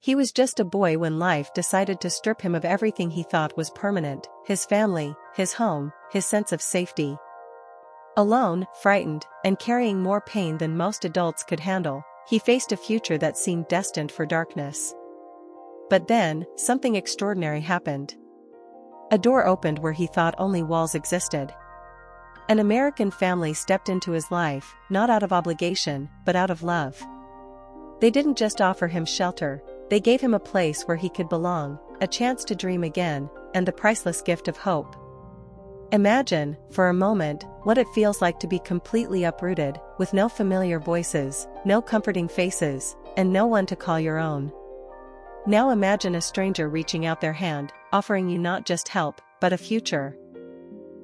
He was just a boy when life decided to strip him of everything he thought was permanent: his family, his home, his sense of safety. Alone, frightened, and carrying more pain than most adults could handle, he faced a future that seemed destined for darkness. But then, something extraordinary happened. A door opened where he thought only walls existed. An American family stepped into his life, not out of obligation, but out of love. They didn't just offer him shelter, they gave him a place where he could belong, a chance to dream again, and the priceless gift of hope. Imagine, for a moment, what it feels like to be completely uprooted, with no familiar voices, no comforting faces, and no one to call your own. Now imagine a stranger reaching out their hand, offering you not just help, but a future.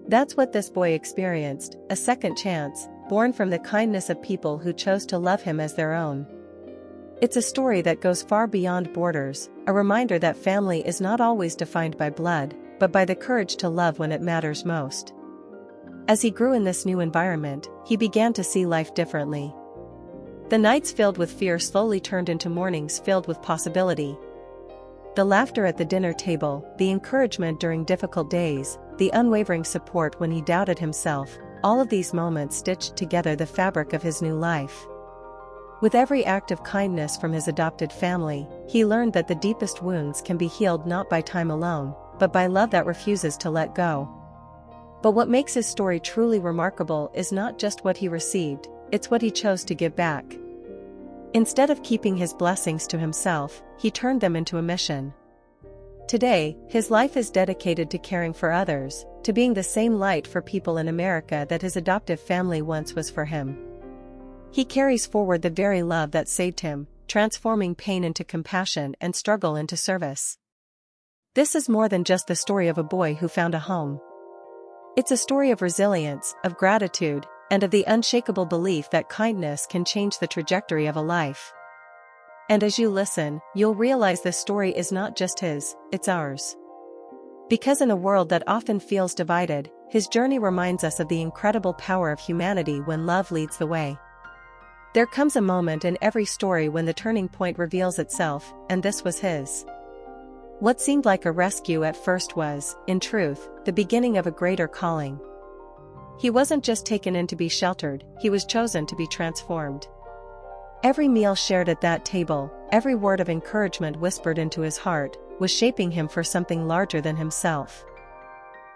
That's what this boy experienced, a second chance, born from the kindness of people who chose to love him as their own. It's a story that goes far beyond borders, a reminder that family is not always defined by blood, but by the courage to love when it matters most. As he grew in this new environment, he began to see life differently. The nights filled with fear slowly turned into mornings filled with possibility. The laughter at the dinner table, the encouragement during difficult days, the unwavering support when he doubted himself, all of these moments stitched together the fabric of his new life. With every act of kindness from his adopted family, he learned that the deepest wounds can be healed not by time alone, but by love that refuses to let go. But what makes his story truly remarkable is not just what he received, it's what he chose to give back. Instead of keeping his blessings to himself, he turned them into a mission. Today, his life is dedicated to caring for others, to being the same light for people in America that his adoptive family once was for him. He carries forward the very love that saved him, transforming pain into compassion and struggle into service. This is more than just the story of a boy who found a home. It's a story of resilience, of gratitude, and of the unshakable belief that kindness can change the trajectory of a life. And as you listen, you'll realize this story is not just his, it's ours. Because in a world that often feels divided, his journey reminds us of the incredible power of humanity when love leads the way. There comes a moment in every story when the turning point reveals itself, and this was his. What seemed like a rescue at first was, in truth, the beginning of a greater calling. He wasn't just taken in to be sheltered, he was chosen to be transformed. Every meal shared at that table, every word of encouragement whispered into his heart, was shaping him for something larger than himself.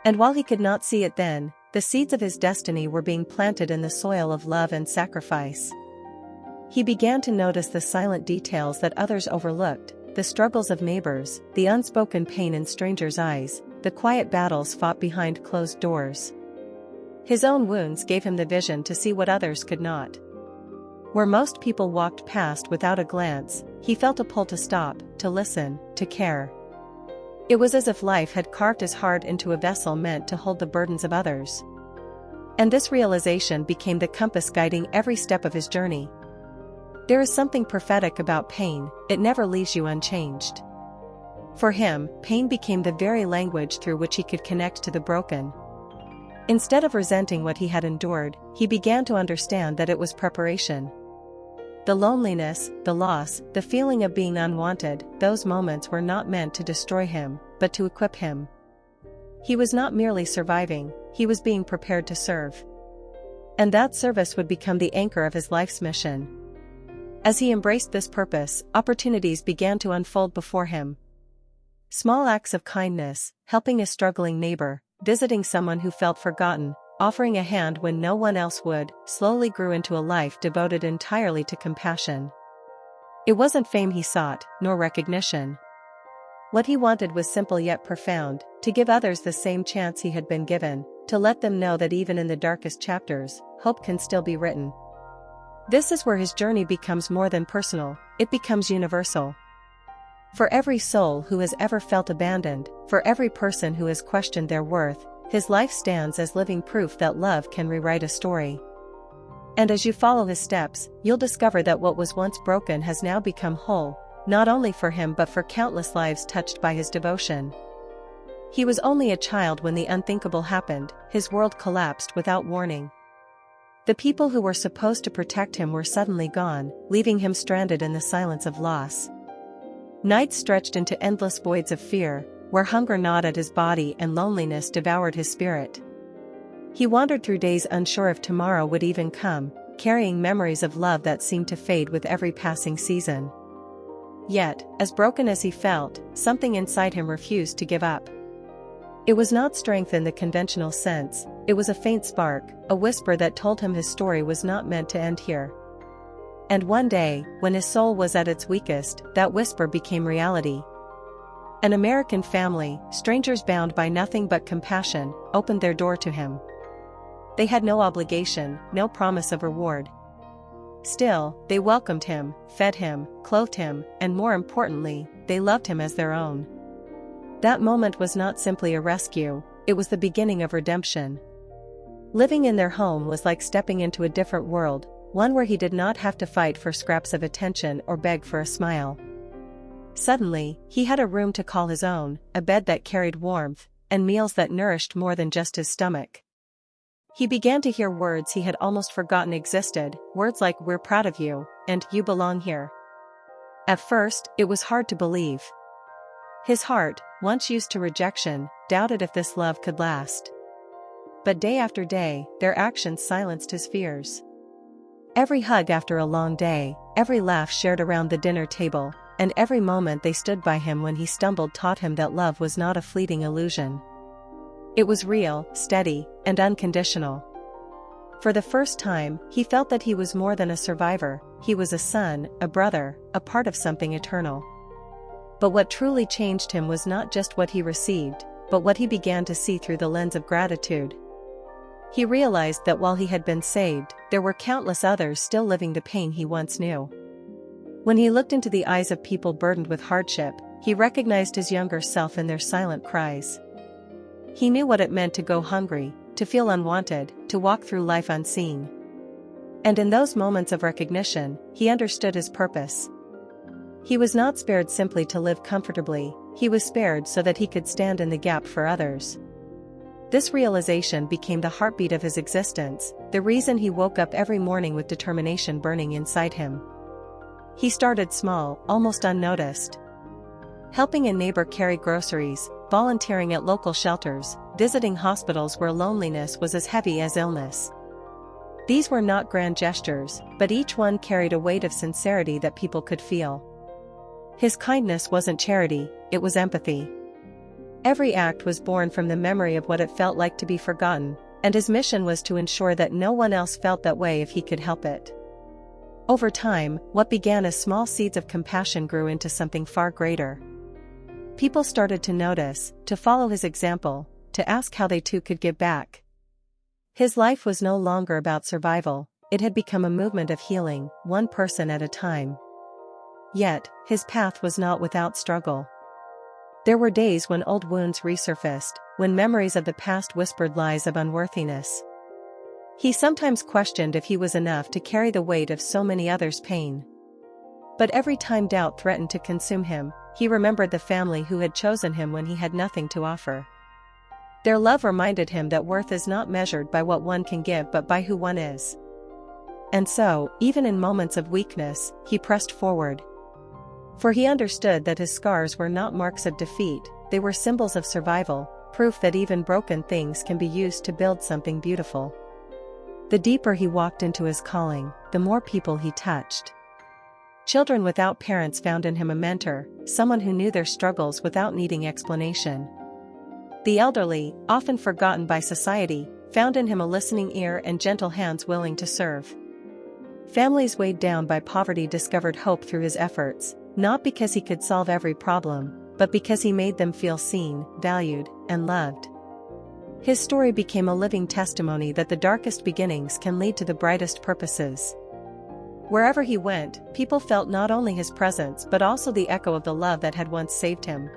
And while he could not see it then, the seeds of his destiny were being planted in the soil of love and sacrifice. He began to notice the silent details that others overlooked, the struggles of neighbors, the unspoken pain in strangers' eyes, the quiet battles fought behind closed doors. His own wounds gave him the vision to see what others could not. Where most people walked past without a glance, he felt a pull to stop, to listen, to care. It was as if life had carved his heart into a vessel meant to hold the burdens of others. And this realization became the compass guiding every step of his journey. There is something prophetic about pain, it never leaves you unchanged. For him, pain became the very language through which he could connect to the broken. Instead of resenting what he had endured, he began to understand that it was preparation. The loneliness, the loss, the feeling of being unwanted, those moments were not meant to destroy him, but to equip him. He was not merely surviving, he was being prepared to serve. And that service would become the anchor of his life's mission. As he embraced this purpose, opportunities began to unfold before him. Small acts of kindness, helping a struggling neighbor, visiting someone who felt forgotten, offering a hand when no one else would, slowly grew into a life devoted entirely to compassion. It wasn't fame he sought, nor recognition. What he wanted was simple yet profound, to give others the same chance he had been given, to let them know that even in the darkest chapters, hope can still be written. This is where his journey becomes more than personal, it becomes universal. For every soul who has ever felt abandoned, for every person who has questioned their worth, his life stands as living proof that love can rewrite a story. And as you follow his steps, you'll discover that what was once broken has now become whole, not only for him but for countless lives touched by his devotion. He was only a child when the unthinkable happened, his world collapsed without warning. The people who were supposed to protect him were suddenly gone, leaving him stranded in the silence of loss. Nights stretched into endless voids of fear, where hunger gnawed at his body and loneliness devoured his spirit. He wandered through days unsure if tomorrow would even come, carrying memories of love that seemed to fade with every passing season. Yet, as broken as he felt, something inside him refused to give up. It was not strength in the conventional sense, it was a faint spark, a whisper that told him his story was not meant to end here. And one day, when his soul was at its weakest, that whisper became reality. An American family, strangers bound by nothing but compassion, opened their door to him. They had no obligation, no promise of reward. Still, they welcomed him, fed him, clothed him, and more importantly, they loved him as their own. That moment was not simply a rescue, it was the beginning of redemption. Living in their home was like stepping into a different world, one where he did not have to fight for scraps of attention or beg for a smile. Suddenly, he had a room to call his own, a bed that carried warmth, and meals that nourished more than just his stomach. He began to hear words he had almost forgotten existed, words like "we're proud of you," and "you belong here." At first, it was hard to believe. His heart, once used to rejection, doubted if this love could last. But day after day, their actions silenced his fears. Every hug after a long day, every laugh shared around the dinner table, and every moment they stood by him when he stumbled taught him that love was not a fleeting illusion. It was real, steady, and unconditional. For the first time, he felt that he was more than a survivor, he was a son, a brother, a part of something eternal. But what truly changed him was not just what he received, but what he began to see through the lens of gratitude. He realized that while he had been saved, there were countless others still living the pain he once knew. When he looked into the eyes of people burdened with hardship, he recognized his younger self in their silent cries. He knew what it meant to go hungry, to feel unwanted, to walk through life unseen. And in those moments of recognition, he understood his purpose. He was not spared simply to live comfortably, he was spared so that he could stand in the gap for others. This realization became the heartbeat of his existence, the reason he woke up every morning with determination burning inside him. He started small, almost unnoticed. Helping a neighbor carry groceries, volunteering at local shelters, visiting hospitals where loneliness was as heavy as illness. These were not grand gestures, but each one carried a weight of sincerity that people could feel. His kindness wasn't charity, it was empathy. Every act was born from the memory of what it felt like to be forgotten, and his mission was to ensure that no one else felt that way if he could help it. Over time, what began as small seeds of compassion grew into something far greater. People started to notice, to follow his example, to ask how they too could give back. His life was no longer about survival, it had become a movement of healing, one person at a time. Yet, his path was not without struggle. There were days when old wounds resurfaced, when memories of the past whispered lies of unworthiness. He sometimes questioned if he was enough to carry the weight of so many others' pain. But every time doubt threatened to consume him, he remembered the family who had chosen him when he had nothing to offer. Their love reminded him that worth is not measured by what one can give but by who one is. And so, even in moments of weakness, he pressed forward. For he understood that his scars were not marks of defeat, they were symbols of survival, proof that even broken things can be used to build something beautiful. The deeper he walked into his calling, the more people he touched. Children without parents found in him a mentor, someone who knew their struggles without needing explanation. The elderly, often forgotten by society, found in him a listening ear and gentle hands willing to serve. Families weighed down by poverty discovered hope through his efforts, not because he could solve every problem, but because he made them feel seen, valued, and loved. His story became a living testimony that the darkest beginnings can lead to the brightest purposes. Wherever he went, people felt not only his presence but also the echo of the love that had once saved him.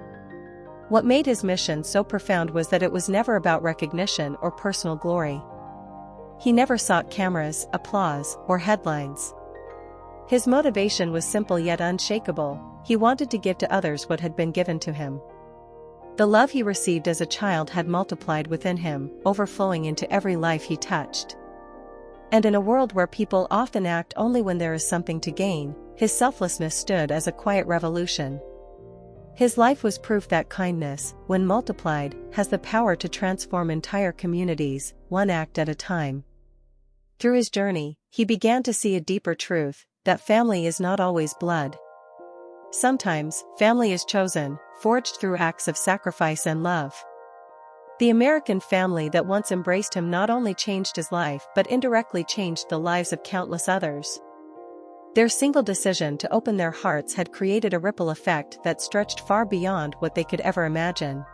What made his mission so profound was that it was never about recognition or personal glory. He never sought cameras, applause, or headlines. His motivation was simple yet unshakable, he wanted to give to others what had been given to him. The love he received as a child had multiplied within him, overflowing into every life he touched. And in a world where people often act only when there is something to gain, his selflessness stood as a quiet revolution. His life was proof that kindness, when multiplied, has the power to transform entire communities, one act at a time. Through his journey, he began to see a deeper truth, that family is not always blood. Sometimes, family is chosen, forged through acts of sacrifice and love. The American family that once embraced him not only changed his life but indirectly changed the lives of countless others. Their single decision to open their hearts had created a ripple effect that stretched far beyond what they could ever imagine.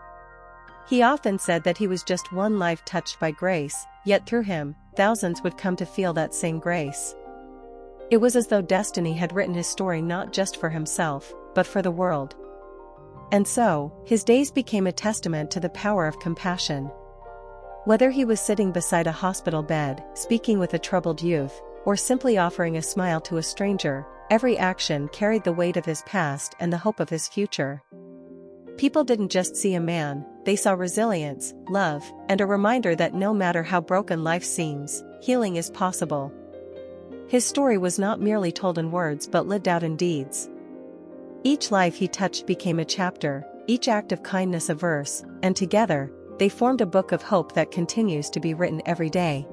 He often said that he was just one life touched by grace, yet through him, thousands would come to feel that same grace. It was as though destiny had written his story not just for himself, but for the world. And so, his days became a testament to the power of compassion. Whether he was sitting beside a hospital bed, speaking with a troubled youth, or simply offering a smile to a stranger, every action carried the weight of his past and the hope of his future. People didn't just see a man, they saw resilience, love, and a reminder that no matter how broken life seems, healing is possible. His story was not merely told in words but lived out in deeds. Each life he touched became a chapter, each act of kindness a verse, and together, they formed a book of hope that continues to be written every day.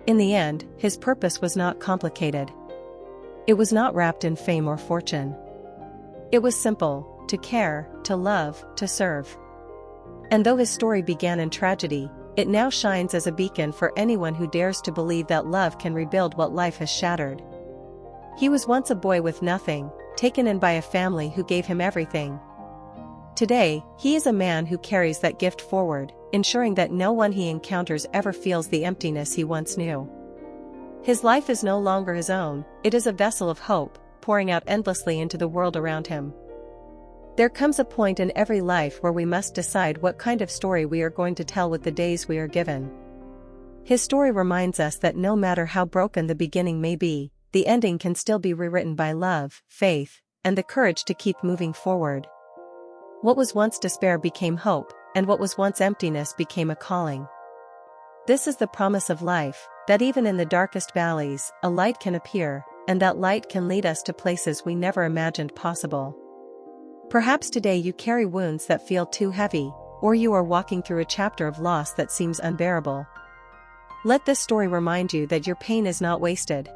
In the end, his purpose was not complicated. It was not wrapped in fame or fortune. It was simple: to care, to love, to serve. And though his story began in tragedy, it now shines as a beacon for anyone who dares to believe that love can rebuild what life has shattered. He was once a boy with nothing, taken in by a family who gave him everything. Today, he is a man who carries that gift forward, ensuring that no one he encounters ever feels the emptiness he once knew. His life is no longer his own, it is a vessel of hope, pouring out endlessly into the world around him. There comes a point in every life where we must decide what kind of story we are going to tell with the days we are given. His story reminds us that no matter how broken the beginning may be, the ending can still be rewritten by love, faith, and the courage to keep moving forward. What was once despair became hope, and what was once emptiness became a calling. This is the promise of life, that even in the darkest valleys, a light can appear, and that light can lead us to places we never imagined possible. Perhaps today you carry wounds that feel too heavy, or you are walking through a chapter of loss that seems unbearable. Let this story remind you that your pain is not wasted.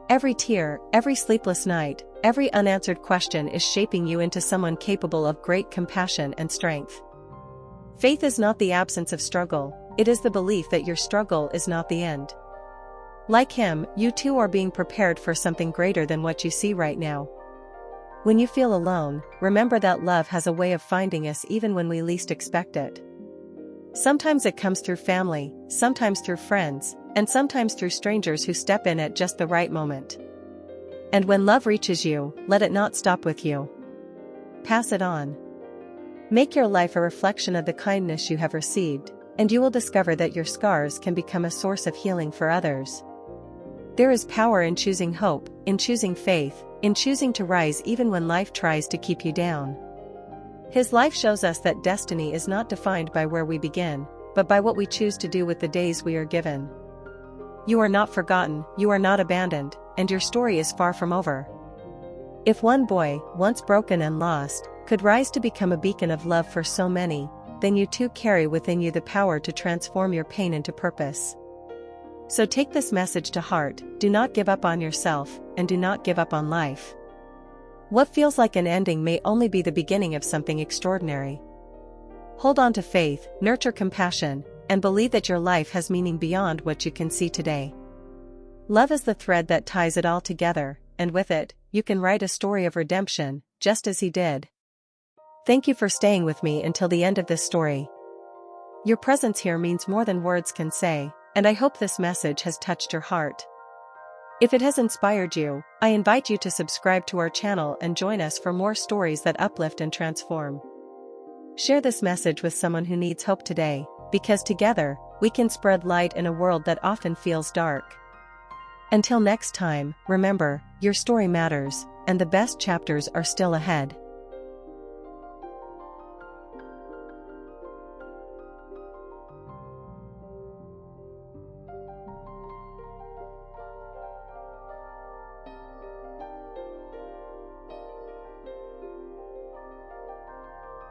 Every tear, every sleepless night, every unanswered question is shaping you into someone capable of great compassion and strength. Faith is not the absence of struggle, it is the belief that your struggle is not the end. Like him, you too are being prepared for something greater than what you see right now. When you feel alone, remember that love has a way of finding us even when we least expect it. Sometimes it comes through family, sometimes through friends, and sometimes through strangers who step in at just the right moment. And when love reaches you, let it not stop with you. Pass it on. Make your life a reflection of the kindness you have received, and you will discover that your scars can become a source of healing for others. There is power in choosing hope, in choosing faith, in choosing to rise even when life tries to keep you down. His life shows us that destiny is not defined by where we begin, but by what we choose to do with the days we are given. You are not forgotten, you are not abandoned, and your story is far from over. If one boy, once broken and lost, could rise to become a beacon of love for so many, then you too carry within you the power to transform your pain into purpose. So take this message to heart: do not give up on yourself, and do not give up on life. What feels like an ending may only be the beginning of something extraordinary. Hold on to faith, nurture compassion, and believe that your life has meaning beyond what you can see today. Love is the thread that ties it all together, and with it, you can write a story of redemption, just as he did. Thank you for staying with me until the end of this story. Your presence here means more than words can say, and I hope this message has touched your heart. If it has inspired you, I invite you to subscribe to our channel and join us for more stories that uplift and transform. Share this message with someone who needs hope today, because together, we can spread light in a world that often feels dark. Until next time, remember, your story matters, and the best chapters are still ahead.